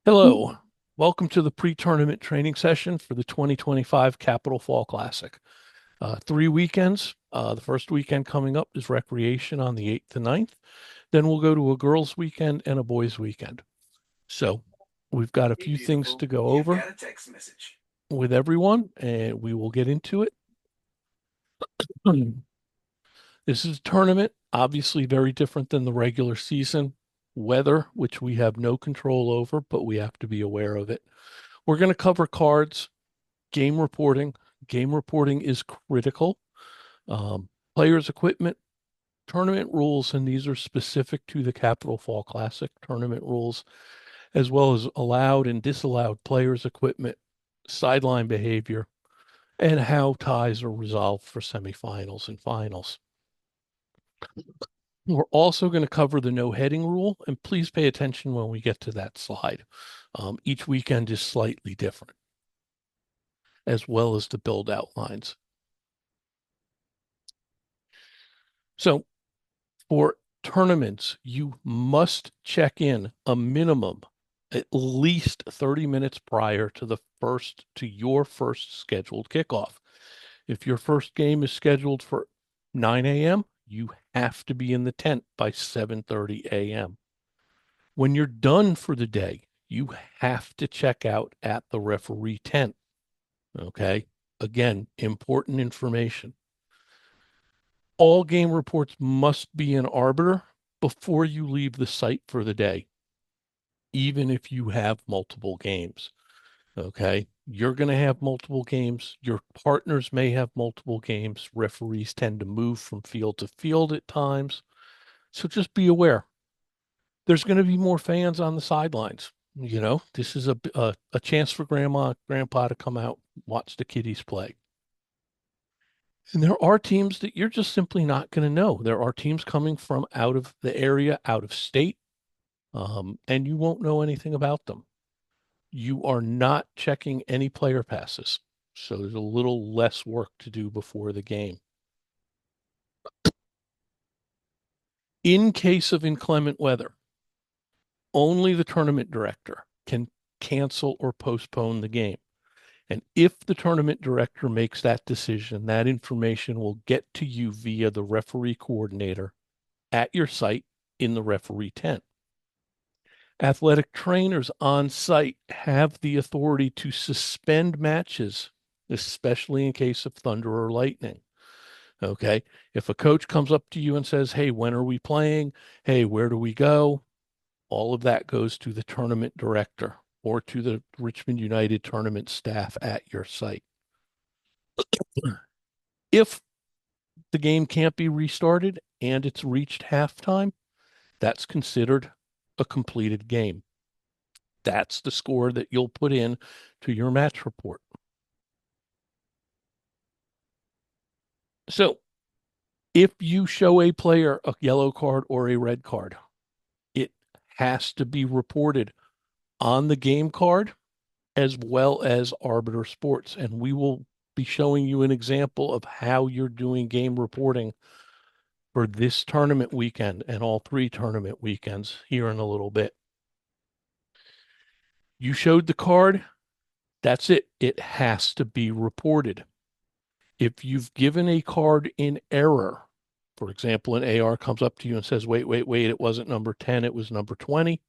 Hello, welcome to the pre-tournament training session for the 2025 Capital Fall Classic. 3 weekends. The first weekend coming up is recreation on the 8th and 9th. Then we'll go to a girls' weekend and a boys' weekend. So we've got a Hey, few things beautiful. to go You've over got a text message. with everyone, and we will get into it. This is a tournament, obviously very different than the regular season. Weather, which we have no control over, but we have to be aware of it. We're going to cover cards, game reporting. Game reporting is critical. Players' equipment, tournament rules, and these are specific to the Capital Fall Classic tournament rules, as well as allowed and disallowed players' equipment, sideline behavior, and how ties are resolved for semifinals and finals. We're also going to cover the no heading rule, and please pay attention when we get to that slide. Each weekend is slightly different, as well as the build outlines. So for tournaments, you must check in a minimum at least 30 minutes prior to your first scheduled kickoff. If your first game is scheduled for 9 a.m., you have to be in the tent by 7:30 a.m. When you're done for the day, you have to check out at the referee tent. Okay? Again, important information. All game reports must be in Arbiter before you leave the site for the day, even if you have multiple games. Okay. You're going to have multiple games. Your partners may have multiple games. Referees tend to move from field to field at times. So just be aware. There's going to be more fans on the sidelines. This is a chance for grandpa to come out, watch the kiddies play. And there are teams that you're just simply not going to know. There are teams coming from out of the area, out of state, and you won't know anything about them. You are not checking any player passes. So there's a little less work to do before the game. In case of inclement weather, only the tournament director can cancel or postpone the game. And if the tournament director makes that decision, that information will get to you via the referee coordinator at your site in the referee tent. Athletic trainers on site have the authority to suspend matches, especially in case of thunder or lightning. Okay. If a coach comes up to you and says, hey, when are we playing? Hey, where do we go? All of that goes to the tournament director or to the Richmond United tournament staff at your site. If the game can't be restarted and it's reached halftime, that's considered a completed game. That's the score that you'll put in to your match report. So if you show a player a yellow card or a red card, it has to be reported on the game card as well as Arbiter Sports. And we will be showing you an example of how you're doing game reporting for this tournament weekend and all 3 tournament weekends here in a little bit. You showed the card, that's it. It has to be reported. If you've given a card in error, for example, an AR comes up to you and says, wait, it wasn't number 10, it was number 20,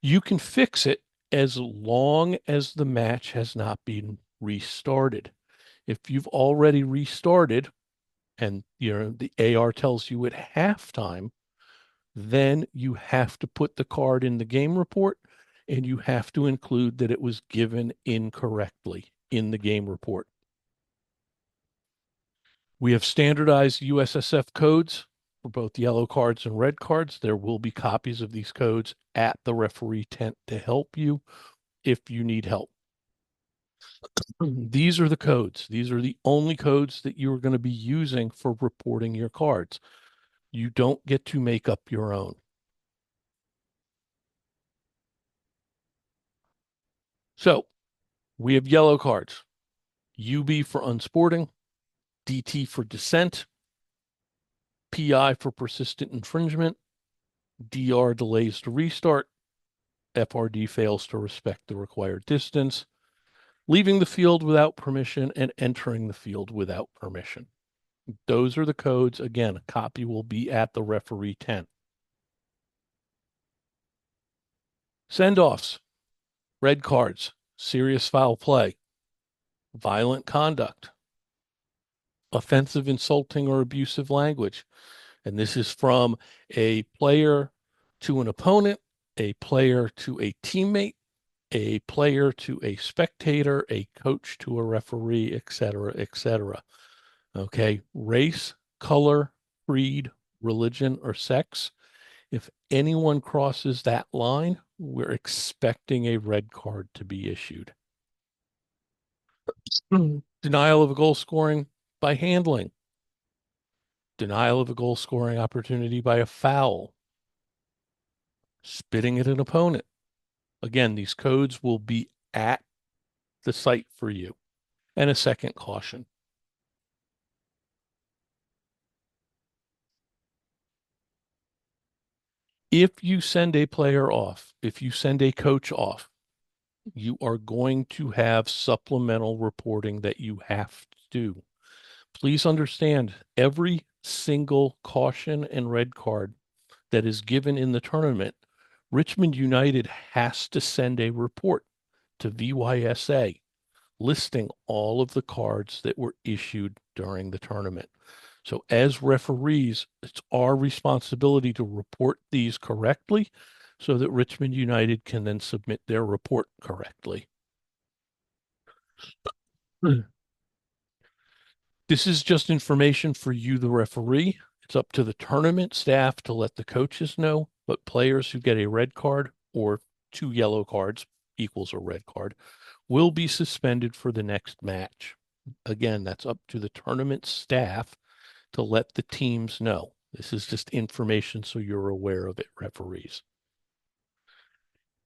you can fix it as long as the match has not been restarted. If you've already restarted and the AR tells you at halftime, then you have to put the card in the game report and you have to include that it was given incorrectly in the game report. We have standardized USSF codes for both yellow cards and red cards. There will be copies of these codes at the referee tent to help you if you need help. These are the codes. These are the only codes that you are going to be using for reporting your cards. You don't get to make up your own. So we have yellow cards. UB for unsporting, DT for dissent, PI for persistent infringement, DR delays to restart, FRD fails to respect the required distance, leaving the field without permission, and entering the field without permission. Those are the codes. Again, a copy will be at the referee tent. Send-offs, red cards, serious foul play, violent conduct, offensive, insulting, or abusive language. And this is from a player to an opponent, a player to a teammate, a player to a spectator, a coach to a referee, etc., etc. Okay, race, color, creed, religion, or sex. If anyone crosses that line, we're expecting a red card to be issued. Denial of a goal scoring by handling. Denial of a goal scoring opportunity by a foul. Spitting at an opponent. Again, these codes will be at the site for you. And a second caution. If you send a player off, if you send a coach off, you are going to have supplemental reporting that you have to do. Please understand, every single caution and red card that is given in the tournament, Richmond United has to send a report to VYSA listing all of the cards that were issued during the tournament. So as referees, it's our responsibility to report these correctly so that Richmond United can then submit their report correctly. This is just information for you, the referee. It's up to the tournament staff to let the coaches know, but players who get a red card or 2 yellow cards equals a red card will be suspended for the next match. Again, that's up to the tournament staff to let the teams know. This is just information so you're aware of it, referees.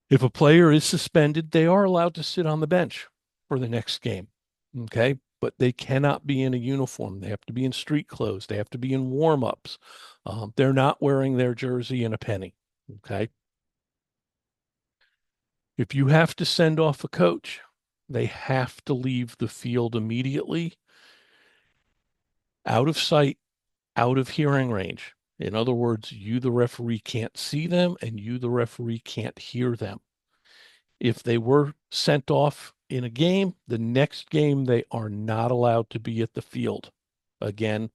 If a player is suspended, they are allowed to sit on the bench for the next game. Okay. But they cannot be in a uniform. They have to be in street clothes. They have to be in warm-ups. They're not wearing their jersey and a penny. Okay. If you have to send off a coach, they have to leave the field immediately, out of sight, out of hearing range. In other words, you, the referee, can't see them, and you, the referee, can't hear them. If they were sent off in a game, the next game, they are not allowed to be at the field. Again,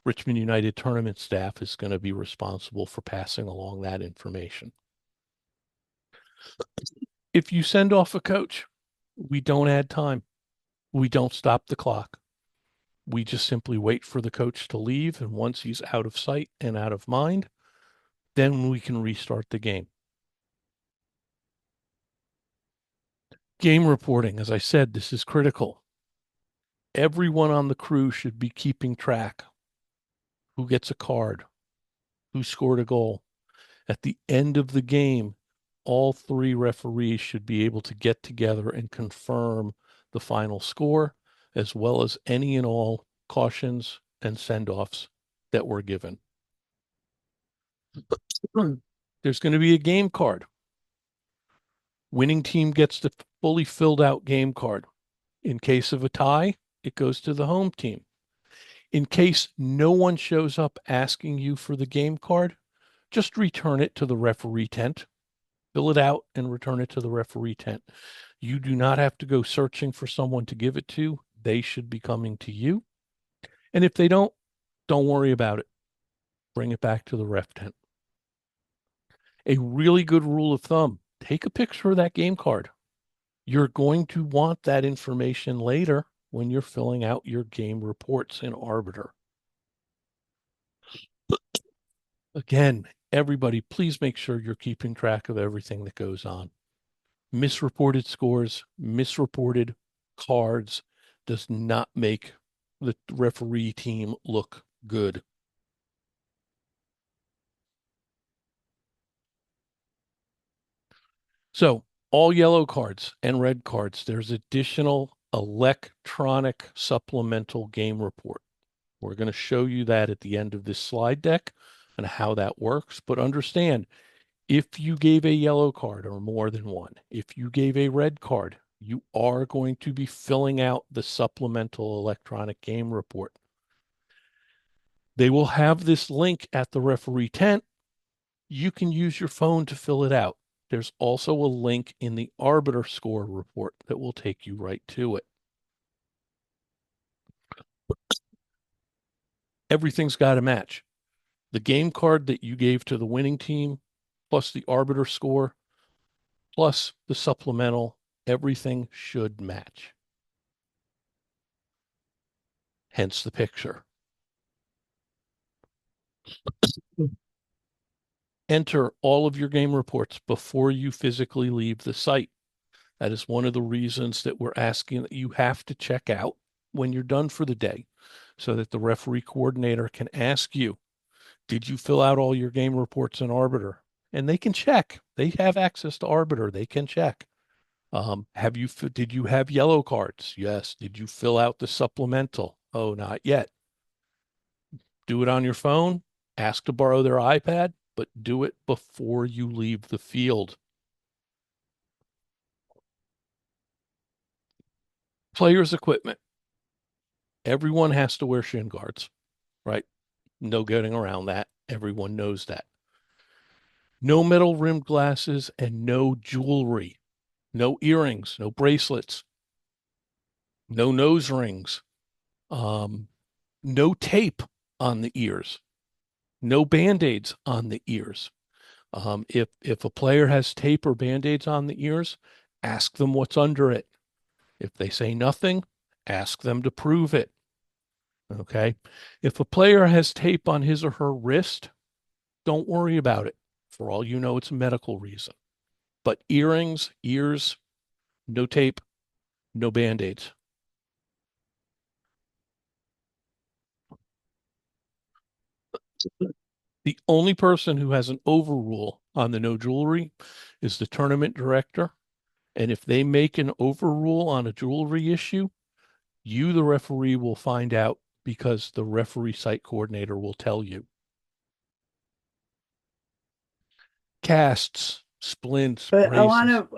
Richmond United tournament staff is going to be responsible for passing along that information. If you send off a coach, we don't add time. We don't stop the clock. We just simply wait for the coach to leave. And once he's out of sight and out of mind, then we can restart the game. Game reporting, as I said, this is critical. Everyone on the crew should be keeping track. Who gets a card? Who scored a goal? At the end of the game, all 3 referees should be able to get together and confirm the final score, as well as any and all cautions and send-offs that were given. There's going to be a game card. Winning team gets the fully filled out game card. In case of a tie, it goes to the home team. In case no one shows up asking you for the game card, just return it to the referee tent. Fill it out and return it to the referee tent. You do not have to go searching for someone to give it to. They should be coming to you. And if they don't worry about it. Bring it back to the ref tent. A really good rule of thumb, take a picture of that game card. You're going to want that information later when you're filling out your game reports in Arbiter. Again, everybody, please make sure you're keeping track of everything that goes on. Misreported scores, misreported cards does not make the referee team look good. So all yellow cards and red cards, there's additional electronic supplemental game report. We're going to show you that at the end of this slide deck and how that works. But understand, If you gave a yellow card or more than one, if you gave a red card, you are going to be filling out the supplemental electronic game report. They will have this link at the referee tent. You can use your phone to fill it out. There's also a link in the arbiter score report that will take you right to it. Everything's got to match. The game card that you gave to the winning team, plus the arbiter score, plus the supplemental, everything should match. Hence the picture. Enter all of your game reports before you physically leave the site. That is one of the reasons that we're asking that you have to check out when you're done for the day so that the referee coordinator can ask you, did you fill out all your game reports in Arbiter? And they can check. They have access to Arbiter. They can check. Did you have yellow cards? Yes. Did you fill out the supplemental? Oh, not yet. Do it on your phone. Ask to borrow their iPad, but do it before you leave the field. Players' equipment. Everyone has to wear shin guards, right? No getting around that. Everyone knows that. No metal rimmed glasses and no jewelry, no earrings, no bracelets, no nose rings, no tape on the ears, no band-aids on the ears. If a player has tape or band-aids on the ears, ask them what's under it. If they say nothing, ask them to prove it. Okay. If a player has tape on his or her wrist, don't worry about it. For all you know, it's a medical reason. But earrings, ears, no tape, no band-aids. The only person who has an overrule on the no jewelry is the tournament director. And if they make an overrule on a jewelry issue, you, the referee, will find out because the referee site coordinator will tell you. Casts, splints, But braces. I Go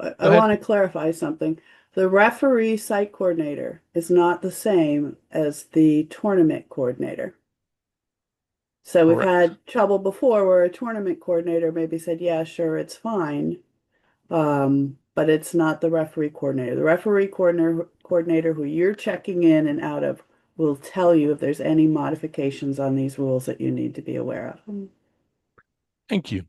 ahead. want to clarify something. The referee site coordinator is not the same as the tournament coordinator. So we've Correct. had trouble before where a tournament coordinator maybe said, yeah, sure, it's fine. But it's not the referee coordinator. The referee coordinator who you're checking in and out of will tell you if there's any modifications on these rules that you need to be aware of. Thank you.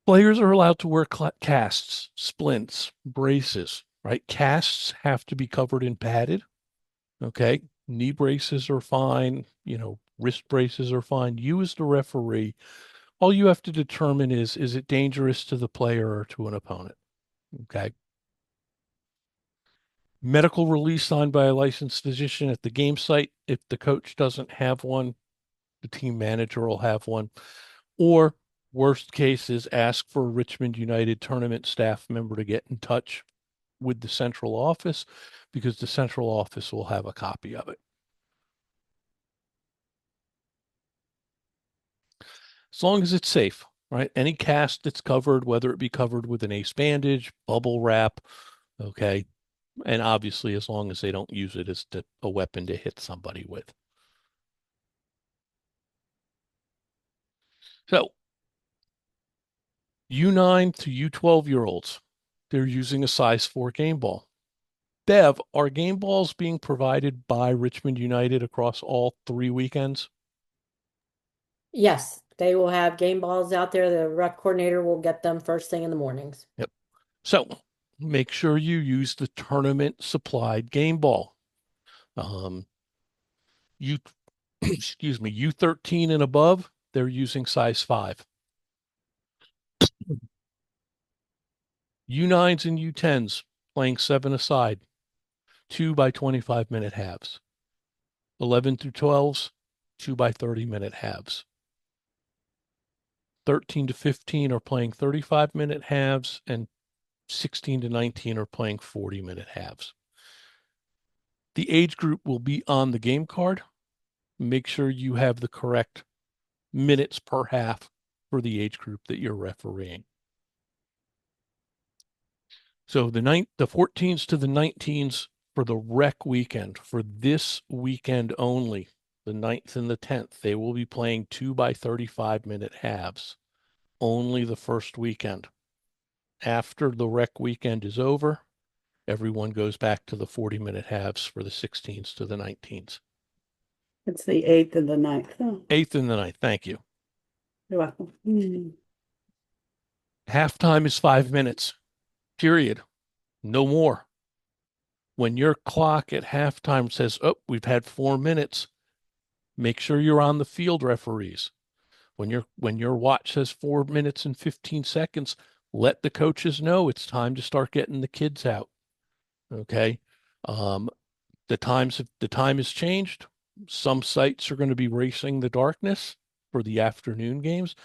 Players are allowed to wear casts, splints, braces, right? Casts have to be covered in padded. Okay. Knee braces are fine. Wrist braces are fine. You, as the referee, all you have to determine is it dangerous to the player or to an opponent? Okay. Medical release signed by a licensed physician at the game site. If the coach doesn't have one, the team manager will have one. Or worst case is ask for a Richmond United tournament staff member to get in touch with the central office because the central office will have a copy of it. As long as it's safe, right? Any cast that's covered, whether it be covered with an ace bandage, bubble wrap, okay. And obviously, as long as they don't use it as a weapon to hit somebody with. So, U9 to U12-year-olds, they're using a size 4 game ball. Bev, are game balls being provided by Richmond United across all 3 weekends? Yes, they will have game balls out there. The rec coordinator will get them first thing in the mornings. Yep. So make sure you use the tournament supplied game ball. You, excuse me, U13 and above, they're using size 5. U9s and U10s playing 7-a-side, 2 by 25-minute halves. 11 through 12s, 2 by 30-minute halves. 13 to 15 are playing 35-minute halves, and 16 to 19 are playing 40-minute halves. The age group will be on the game card. Make sure you have the correct minutes per half for the age group that you're refereeing. So the 14s to the 19s for the rec weekend, for this weekend only, the 9th and the 10th, they will be playing 2 by 35-minute halves. Only the first weekend. After the rec weekend is over, everyone goes back to the 40-minute halves for the 16s to the 19s. It's the 8th and the 9th. Oh, 8th and the 9th, thank you. you're welcome. Mm. Halftime is 5 minutes, period. No more. When your clock at halftime says, oh, we've had 4 minutes, make sure you're on the field, referees. When your watch says 4 minutes and 15 seconds, let the coaches know it's time to start getting the kids out. Okay. The time has changed. Some sites are going to be racing the darkness for the afternoon games.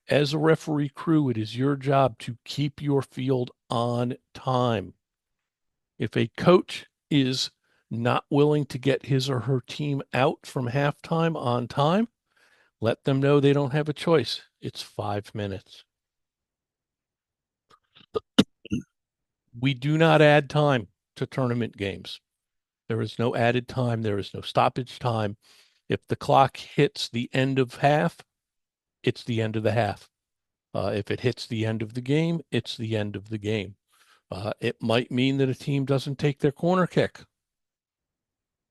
As a referee crew, it is your job to keep your field on time. If a coach is not willing to get his or her team out from halftime on time, let them know they don't have a choice. It's 5 minutes. We do not add time to tournament games. There is no added time. There is no stoppage time. If the clock hits the end of half, it's the end of the half. If it hits the end of the game, it's the end of the game. It might mean that a team doesn't take their corner kick.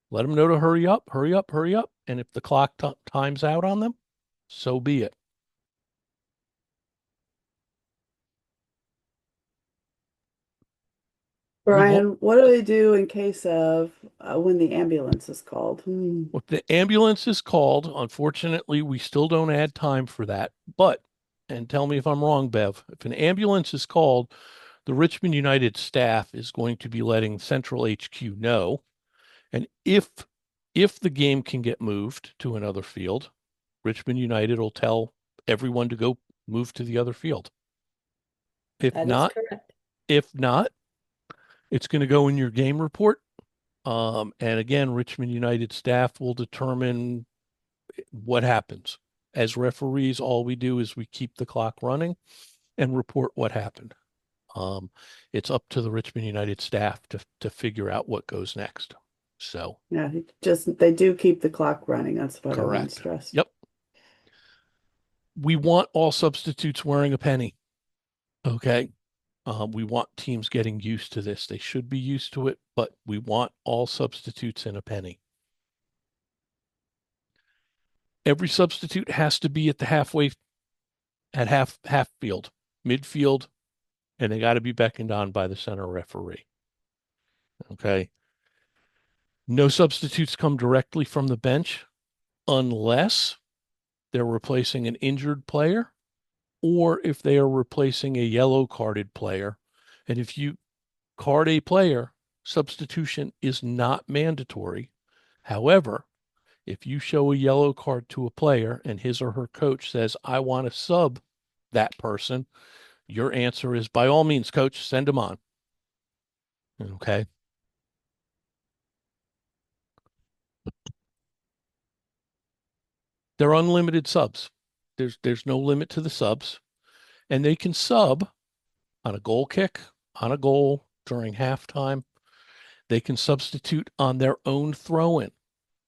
Let them know to hurry up, hurry up, hurry up. And if the clock times out on them, so be it. Brian, what do they do in case of when the ambulance is called? If the ambulance is called, unfortunately, we still don't add time for that. But, and tell me if I'm wrong, Bev, if an ambulance is called, the Richmond United staff is going to be letting Central HQ know. And if the game can get moved to another field, Richmond United will tell everyone to go move to the other field. If That is not, correct. it's going to go in your game report. And again, Richmond United staff will determine what happens. As referees, all we do is we keep the clock running and report what happened. It's up to the Richmond United staff to figure out what goes next. So, Yeah, they do keep the clock running. That's what I want to correct. stress. Yep. We want all substitutes wearing a penny. Okay. We want teams getting used to this. They should be used to it, but we want all substitutes in a penny. Every substitute has to be at the half field, midfield, and they got to be beckoned on by the center referee. Okay. No substitutes come directly from the bench unless they're replacing an injured player or if they are replacing a yellow carded player. And if you card a player, substitution is not mandatory. However, if you show a yellow card to a player and his or her coach says, I want to sub that person, your answer is, by all means, coach, send them on. Okay. They're unlimited subs. There's no limit to the subs. And they can sub on a goal kick, on a goal during halftime. They can substitute on their own throw-in.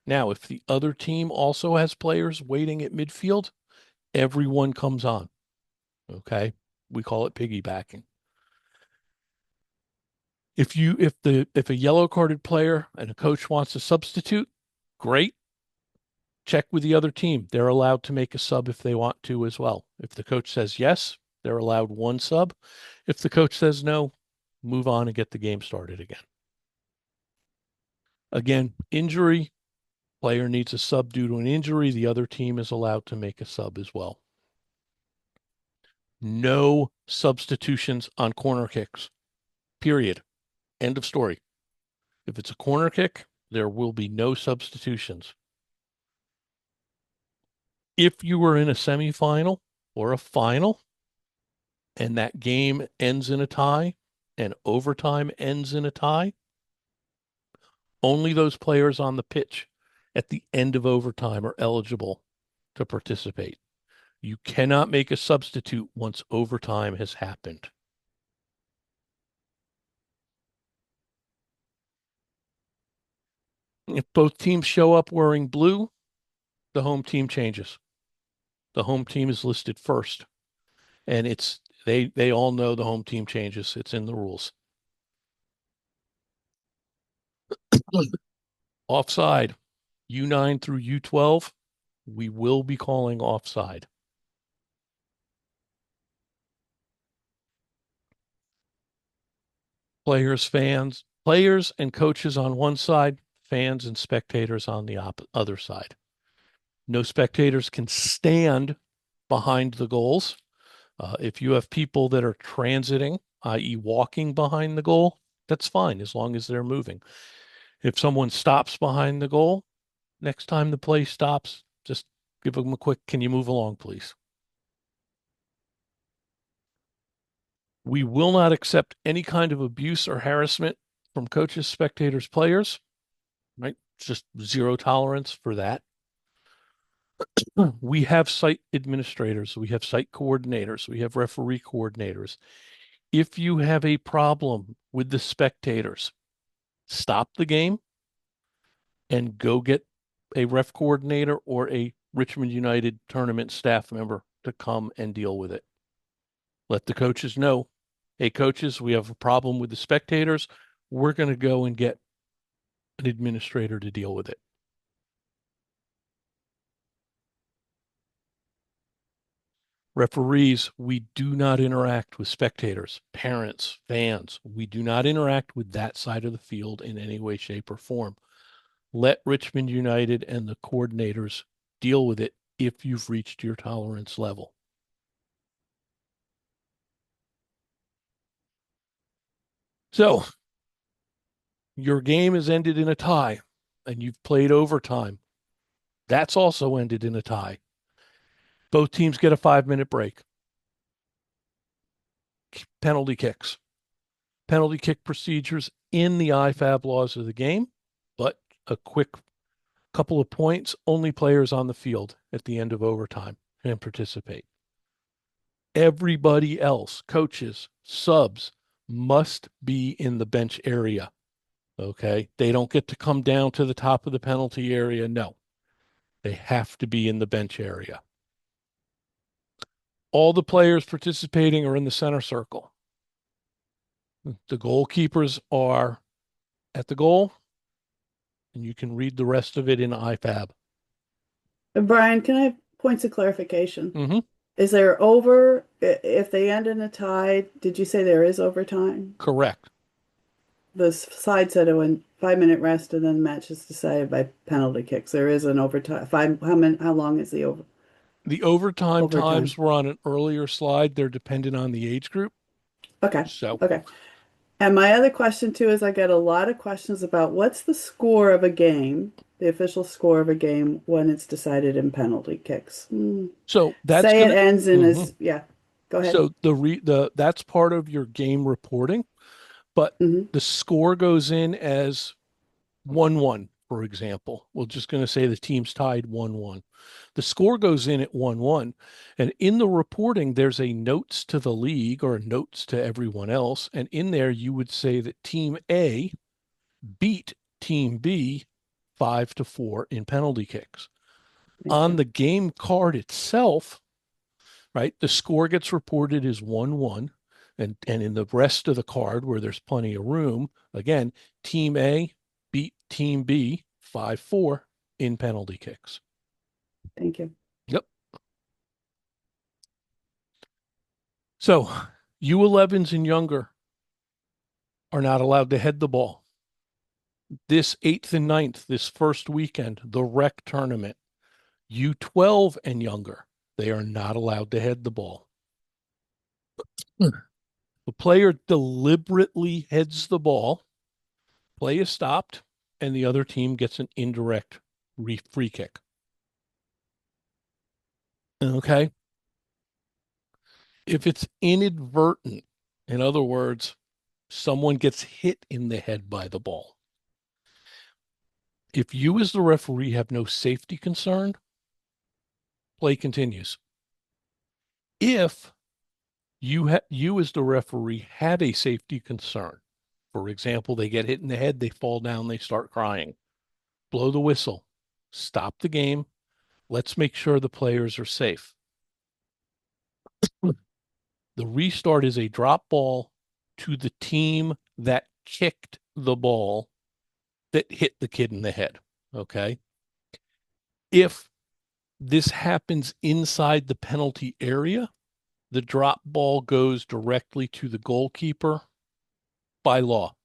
Now, if the other team also has players waiting at midfield, everyone comes on. Okay. We call it piggybacking. If a yellow carded player and a coach wants to substitute, great. Check with the other team. They're allowed to make a sub if they want to as well. If the coach says yes, they're allowed one sub. If the coach says no, move on and get the game started again. Again, injury, player needs a sub due to an injury. The other team is allowed to make a sub as well. No substitutions on corner kicks, period. End of story. If it's a corner kick, there will be no substitutions. If you were in a semifinal or a final and that game ends in a tie and overtime ends in a tie, only those players on the pitch at the end of overtime are eligible to participate. You cannot make a substitute once overtime has happened. If both teams show up wearing blue, the home team changes. The home team is listed first, and they all know the home team changes. It's in the rules. Offside, U9 through U12, we will be calling offside. Players and coaches on one side, fans and spectators on the other side. No spectators can stand behind the goals. If you have people that are transiting, i.e., walking behind the goal, that's fine as long as they're moving. If someone stops behind the goal, next time the play stops, just give them a quick, can you move along, please? We will not accept any kind of abuse or harassment from coaches, spectators, players, right? Just zero tolerance for that. We have site administrators, we have site coordinators, we have referee coordinators. If you have a problem with the spectators, stop the game and go get a ref coordinator or a Richmond United tournament staff member to come and deal with it. Let the coaches know, hey, coaches, we have a problem with the spectators. We're going to go and get an administrator to deal with it. Referees, we do not interact with spectators, parents, fans. We do not interact with that side of the field in any way, shape, or form. Let Richmond United and the coordinators deal with it if you've reached your tolerance level. So, your game has ended in a tie and you've played overtime. That's also ended in a tie. Both teams get a 5-minute break. Penalty kicks. Penalty kick procedures in the IFAB laws of the game, but a quick couple of points, only players on the field at the end of overtime can participate. Everybody else, coaches, subs, must be in the bench area. Okay. They don't get to come down to the top of the penalty area. No, they have to be in the bench area. All the players participating are in the center circle. The goalkeepers are at the goal, and you can read the rest of it in IFAB. Brian, can I have points of clarification? Mm-hmm. Is there if they end in a tie, did you say there is overtime? Correct. The side said a 5-minute rest and then the match is decided by penalty kicks. There is an overtime. How long is the over? The overtime Overtime. times were on an earlier slide. They're dependent on the age group. Okay. So, Okay. And my other question too is I get a lot of questions about what's the score of a game, the official score of a game when it's decided in penalty kicks. so that's Say it gonna, ends in Mhm. yeah. Go ahead. So that's part of your game reporting, but Mhm. the score goes in as 1-1, for example. We're just going to say the team's tied 1-1. The score goes in at 1-1, and in the reporting, there's a notes to the league or notes to everyone else, and in there you would say that Team A beat Team B 5-4 in penalty kicks. Thank On you. the game card itself, right, the score gets reported as 1-1. And in the rest of the card where there's plenty of room, again, Team A beat Team B 5-4 in penalty kicks. Thank you. Yep. So U11s and younger are not allowed to head the ball. This 8th and 9th, this first weekend, the rec tournament, U12 and younger, they are not allowed to head the ball. The player deliberately heads the ball, play is stopped, and the other team gets an indirect free kick. Okay. If it's inadvertent, in other words, someone gets hit in the head by the ball. If you, as the referee, have no safety concern, play continues. If you as the referee had a safety concern, for example, they get hit in the head, they fall down, they start crying, blow the whistle, stop the game. Let's make sure the players are safe. The restart is a drop ball to the team that kicked the ball that hit the kid in the head. Okay. If this happens inside the penalty area, the drop ball goes directly to the goalkeeper by law.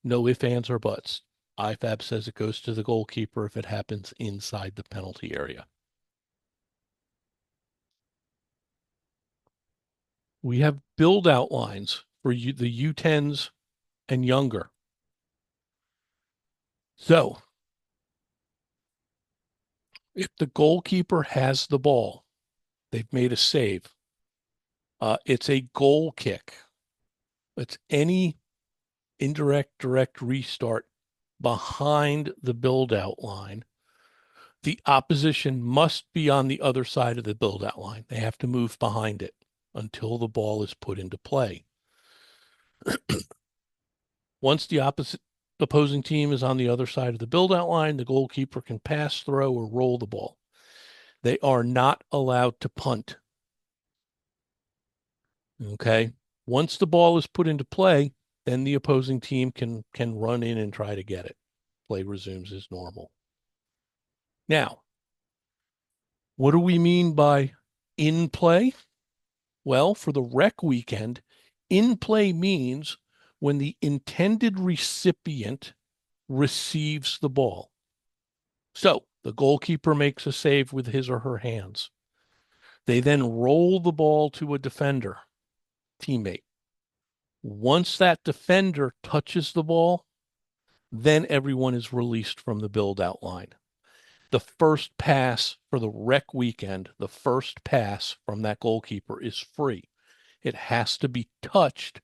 No ifs, ands, or buts. IFAB says it goes to the goalkeeper if it happens inside the penalty area. We have build outlines for the U10s and younger. So if the goalkeeper has the ball, they've made a save. It's a goal kick. It's any indirect, direct restart behind the build out line. The opposition must be on the other side of the build out line. They have to move behind it until the ball is put into play. Once the opposing team is on the other side of the build out line, the goalkeeper can pass, throw, or roll the ball. They are not allowed to punt. Okay. Once the ball is put into play, then the opposing team can run in and try to get it. Play resumes as normal. Now, what do we mean by in play? Well, for the rec weekend, in play means when the intended recipient receives the ball. So the goalkeeper makes a save with his or her hands. They then roll the ball to a defender, teammate. Once that defender touches the ball, then everyone is released from the build out line. The first pass for the rec weekend, the first pass from that goalkeeper is free. It has to be touched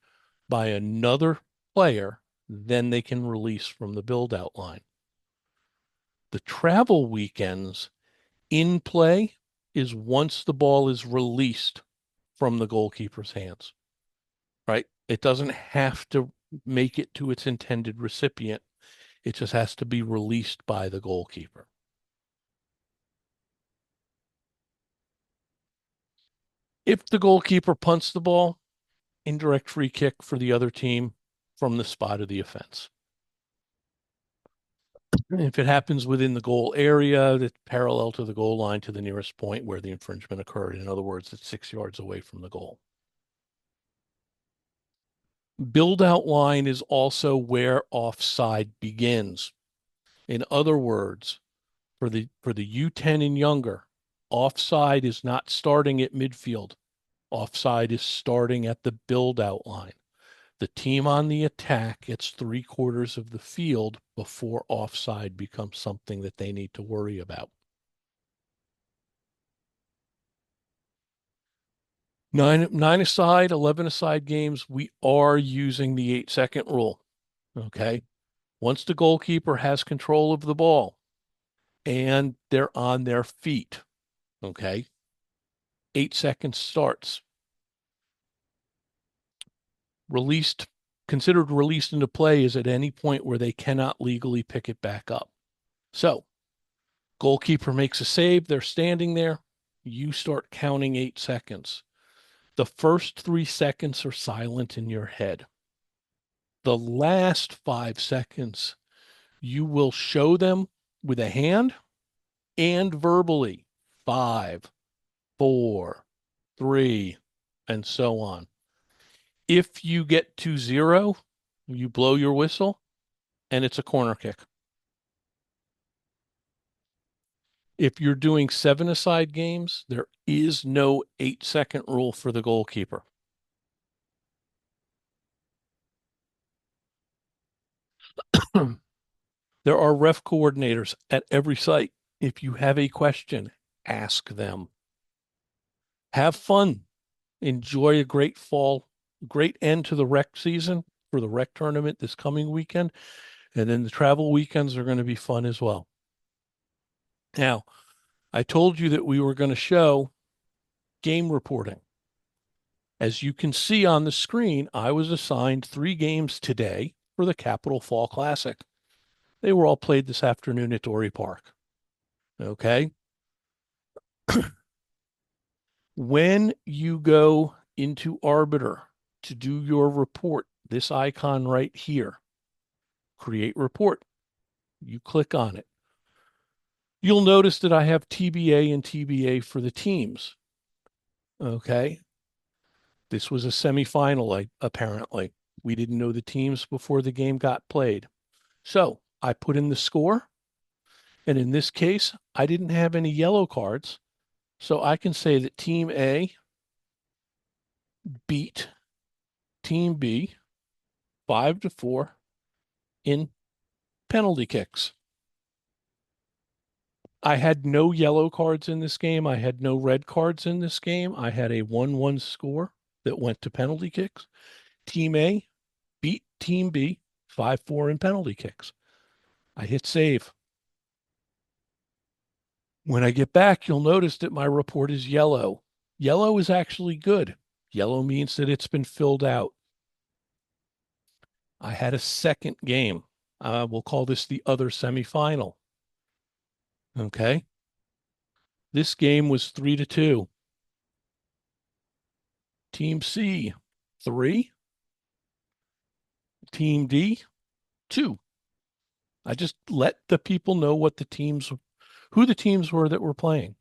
by another player, then they can release from the build out line. The travel weekends in play is once the ball is released from the goalkeeper's hands, right? It doesn't have to make it to its intended recipient. It just has to be released by the goalkeeper. If the goalkeeper punts the ball, indirect free kick for the other team from the spot of the offense. If it happens within the goal area, that's parallel to the goal line to the nearest point where the infringement occurred. In other words, it's 6 yards away from the goal. Build out line is also where offside begins. In other words, for the U10 and younger, offside is not starting at midfield. Offside is starting at the build out line. The team on the attack gets 3/4 of the field before offside becomes something that they need to worry about. 9 aside, 11 aside games, we are using the 8-second rule. Okay. Once the goalkeeper has control of the ball and they're on their feet, okay, 8 seconds starts. Considered released into play is at any point where they cannot legally pick it back up. So, goalkeeper makes a save, they're standing there, you start counting 8 seconds. The first 3 seconds are silent in your head. The last 5 seconds, you will show them with a hand and verbally 5, 4, 3, and so on. If you get to 0, you blow your whistle and it's a corner kick. If you're doing 7-aside games, there is no 8-second rule for the goalkeeper. There are ref coordinators at every site. If you have a question, ask them. Have fun. Enjoy a great end to the rec season for the rec tournament this coming weekend. And then the travel weekends are going to be fun as well. Now, I told you that we were going to show game reporting. As you can see on the screen, I was assigned 3 games today for the Capital Fall Classic. They were all played this afternoon at Dory Park. Okay. When you go into Arbiter to do your report, this icon right here, create report, you click on it. You'll notice that I have TBA and TBA for the teams. Okay. This was a semifinal, apparently. We didn't know the teams before the game got played. So I put in the score. And in this case, I didn't have any yellow cards. So I can say that Team A beat Team B 5-4 in penalty kicks. I had no yellow cards in this game. I had no red cards in this game. I had a 1-1 score that went to penalty kicks. Team A beat Team B 5-4 in penalty kicks. I hit save. When I get back, you'll notice that my report is yellow. Yellow is actually good. Yellow means that it's been filled out. I had a second game. We'll call this the other semifinal. Okay. This game was 3-2. Team C, 3. Team D, 2. I just let the people know who the teams were that were playing.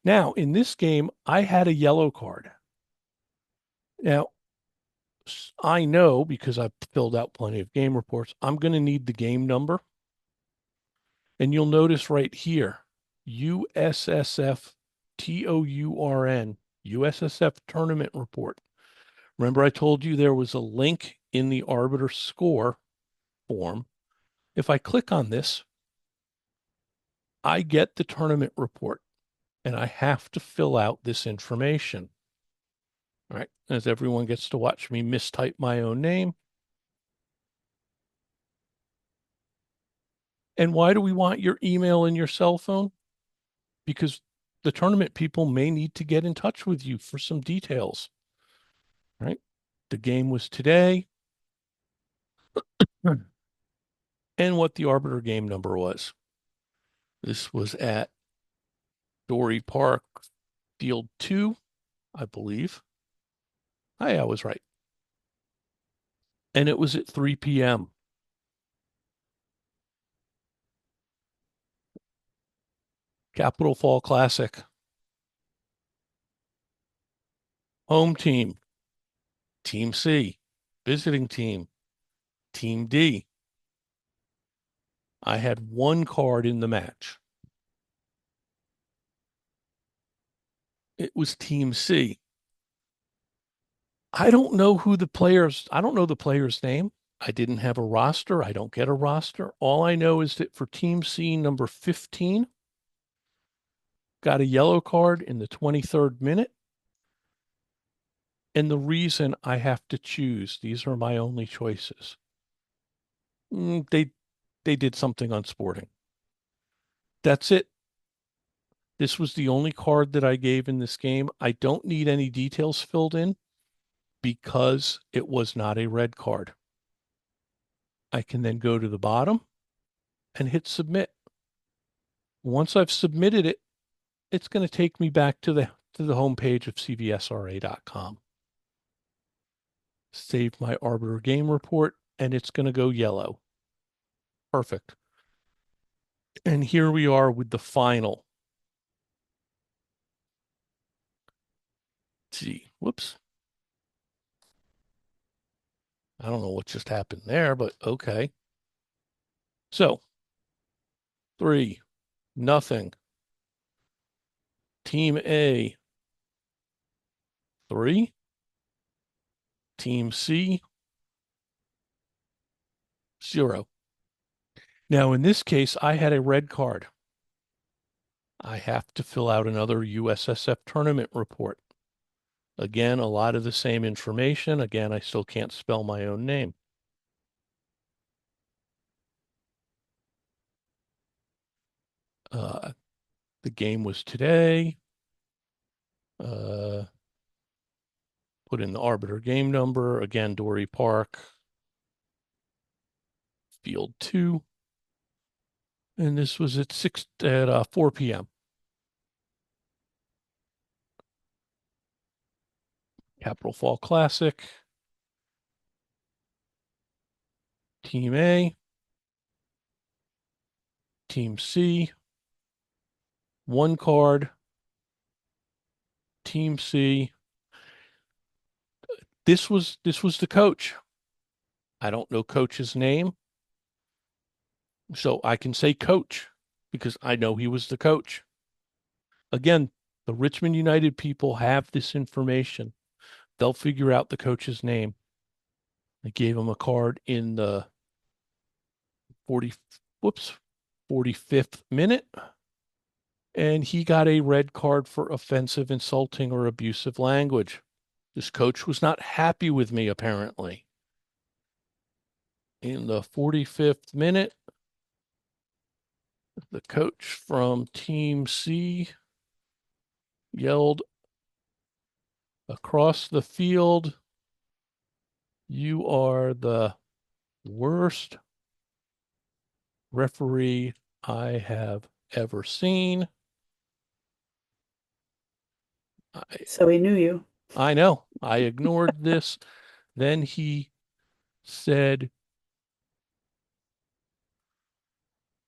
Now, in this game, I had a yellow card. Now, I know because I've filled out plenty of game reports, I'm going to need the game number. And you'll notice right here, USSF TOURN, USSF tournament report. Remember, I told you there was a link in the Arbiter score form. If I click on this, I get the tournament report and I have to fill out this information. All right, as everyone gets to watch me mistype my own name. And why do we want your email and your cell phone? Because the tournament people may need to get in touch with you for some details. All right, the game was today and what the Arbiter game number was. This was at Dory Park, Field 2, I believe. I was right. And it was at 3 p.m. Capital Fall Classic. Home team, Team C. Visiting team, Team D. I had 1 card in the match. It was Team C. I don't know the player's name. I didn't have a roster. I don't get a roster. All I know is that for Team C, number 15, got a yellow card in the 23rd minute. And the reason I have to choose, these are my only choices. They did something unsporting. That's it. This was the only card that I gave in this game. I don't need any details filled in because it was not a red card. I can then go to the bottom and hit submit. Once I've submitted it, it's going to take me back to the homepage of cvsra.com. Save my Arbiter game report, and it's going to go yellow. Perfect. And here we are with the final. Let's see, whoops. I don't know what just happened there, but okay. So 3-0. Team A, 3. Team C, 0. Now, in this case, I had a red card. I have to fill out another USSF tournament report. Again, a lot of the same information. Again, I still can't spell my own name. The game was today. Put put in the arbiter game number, again, Dory Park, field 2. And this was at 4 p.m. Capital Fall Classic. Team A, Team C, 1 card, Team C. This was the coach. I don't know coach's name, so I can say coach because I know he was the coach. Again, the Richmond United people have this information. They'll figure out the coach's name. I gave him a card in the 45th minute, and he got a red card for offensive, insulting, or abusive language. This coach was not happy with me, apparently. In the 45th minute, the coach from Team C yelled across the field, "You are the worst referee I have ever seen." So he knew you. I know. I ignored this. Then he said,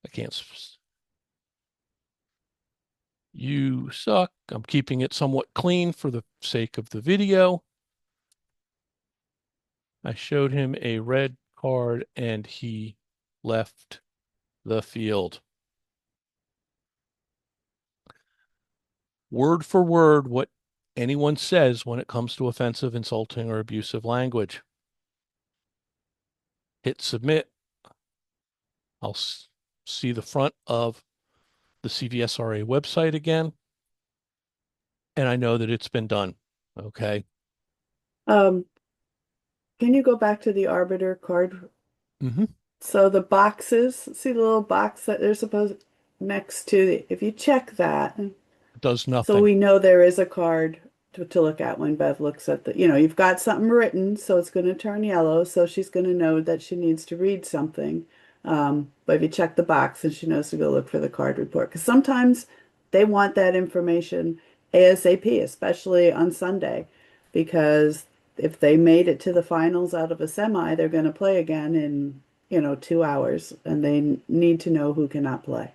I can't. "You suck." I'm keeping it somewhat clean for the sake of the video. I showed him a red card and he left the field. Word for word, what anyone says when it comes to offensive, insulting, or abusive language. Hit submit. I'll see the front of the CVSRA website again. And I know that it's been done. Okay. Can you go back to the arbiter card? Mm-hmm. So the boxes, see the little box that they're supposed next to the, if you check that, Does so nothing. we know there is a card to look at when Bev looks at the, you've got something written, so it's going to turn yellow, so she's going to know that she needs to read something. But if you check the box, then she knows to go look for the card report. Because sometimes they want that information ASAP, especially on Sunday, because if they made it to the finals out of a semi, they're going to play again in, 2 hours, and they need to know who cannot play.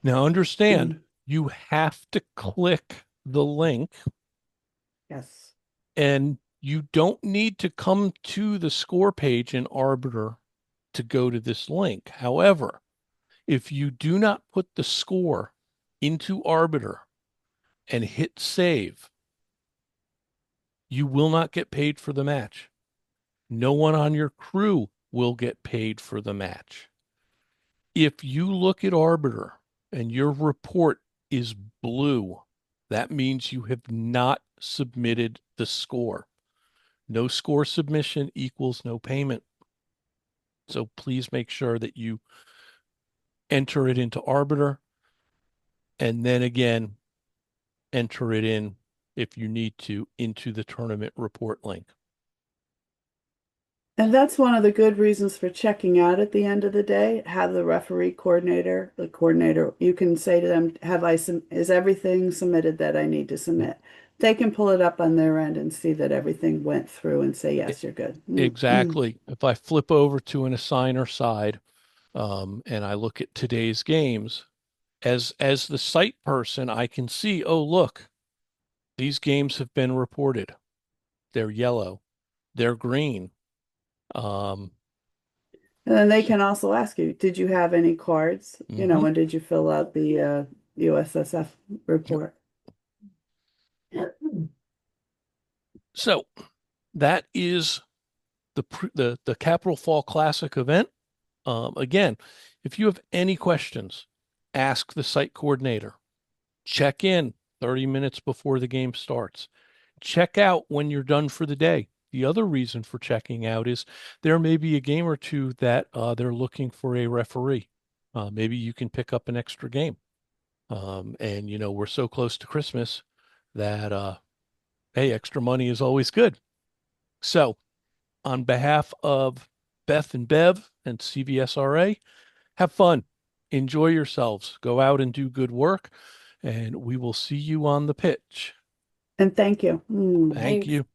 Now understand, you have to click the link, Yes. and you don't need to come to the score page in Arbiter to go to this link. However, if you do not put the score into Arbiter and hit save, you will not get paid for the match. No one on your crew will get paid for the match. If you look at Arbiter and your report is blue, that means you have not submitted the score. No score submission equals no payment. So please make sure that you enter it into Arbiter and then again, enter it in if you need to into the tournament report link. And that's one of the good reasons for checking out at the end of the day. Have the referee coordinator, you can say to them, is everything submitted that I need to submit? They can pull it up on their end and see that everything went through and say, yes, you're good. Exactly. If I flip over to an assigner side, and I look at today's games, as the site person, I can see, oh, look, these games have been reported. They're yellow. They're green. And then they can also ask you, did you have any cards? When did you fill out the USSF report? So that is the Capital Fall Classic event. Again, if you have any questions, ask the site coordinator. Check in 30 minutes before the game starts. Check out when you're done for the day. The other reason for checking out is there may be a game or two that they're looking for a referee. Maybe you can pick up an extra game. And we're so close to Christmas that Hey, extra money is always good. So, on behalf of Beth and Bev and CVSRA, have fun. Enjoy yourselves. Go out and do good work, and we will see you on the pitch. And thank you. Thank Thanks. you.